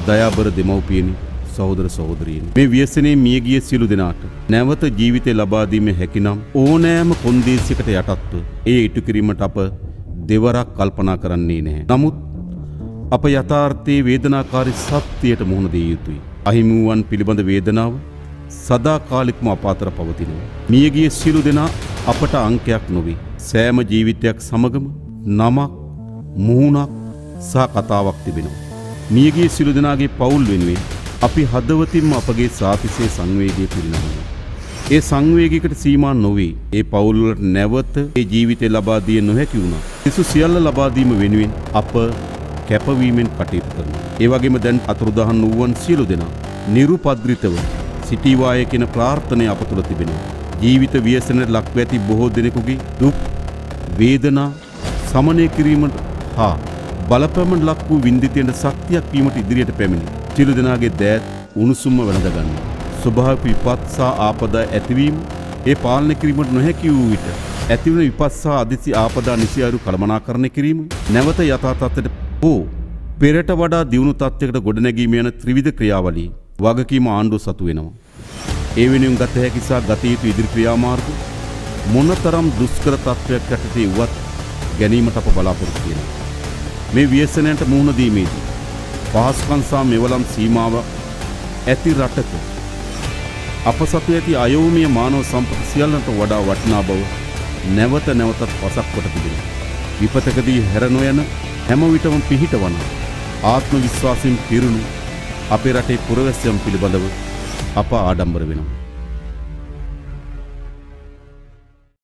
දයාබර දෙමව්පියනි, සහෝදර සහෝදරියනි. මේ ව්‍යසනයේ මියගිය සියලු දෙනාට නැවත ජීවිතය ලබා දීමේ හැකිනම් ඕනෑම කොන්දේසියකට යටත්ව ඒ ඉටු කිරීමට අප දෙවරක් කල්පනා කරන්නේ නැහැ. නමුත් අප යථාර්ථයේ වේදනාකාරී සත්‍යයට මුහුණ දිය යුතුයි. අහිමි වූවන් පිළිබඳ වේදනාව සදාකාලිකම අප අතර පවතිනවා. මියගිය සියලු දෙනා අපට අංකයක් නොවේ. සෑම ජීවිතයක් සමගම නමක්, මුහුණක් සහ කතාවක් තිබෙනවා. මියගිය සියලු දෙනාගේ පවුල් වෙනුවෙන් අපි හදවතින්ම අපගේ සාතිශය සංවේගය පිරිනමනවා. ඒ සංවේගයකට සීමා නොවේ. ඒ පවුල් වලට නැවත ඒ ජීවිතය ලබා දිය නොහැකි වුණා. සිසු සියල්ල ලබා දීම වෙනුවෙන් අප කැපවීමෙන් කටයුතු කරනවා. ඒ වගේම දැන් අතුරුදහන් වූවන් සියලු දෙනා නිරුපද්‍රිතව සිටීවාය කියන ප්‍රාර්ථනය අප තුළ තිබෙනවා. ජීවිත ව්‍යසනයට ලක්ව ඇති බොහෝ දෙනෙකුගේ දුක් වේදනා සමනය කිරීමට හා බලපෑමට ලක් වූ වින්දිතයන්ට ශක්තියක් වීමට ඉදිරියට පැමිණි. සියලු දෙනාගේ දෑත් උණුසුම්ම වැළඳ ගන්නවා. ස්වභාවික විපත් සහ ආපදා ඇතිවීම ඒ පාලනය කිරීමට නොහැකි වූ විට ඇතිවන විපත් සහ අදිසි ආපදා නිසියාරු කළමනාකරණය කිරීම නැවත යථා තත්ත්වයට හෝ පෙරට වඩා දියුණු තත්ත්වයකට ගොඩනැගීම යන ත්‍රිවිධ ක්‍රියාවලිය වගකීම ආණ්ඩුව සතු වෙනවා. ඒ වෙනුවෙන් ගත හැකි සහ ගත යුතු ඉදිරි ක්‍රියාමාර්ග මොනතරම් දුෂ්කර තත්ත්වයක් යටතේ වුවත් ගැනීමට අප බලාපොරොත්තු වෙනවා. මේ ව්‍යසනයන්ට මුහුණ දීමේදී පහසුකම් සහ මෙවලම් සීමාව ඇති රටක අප සතු ඇති අයෝමීය මානව සම්පත සියල්ලන්ට වඩා වටිනා බව නැවත නැවතත් පසක් කොට තිබෙනවා. විපතකදී හැර නොයන හැම විටම පිහිටවන ආත්ම විශ්වාසයෙන් පිරුණු අපේ රටේ පුරවැසියන් පිළිබඳව අප ආඩම්බර වෙනවා.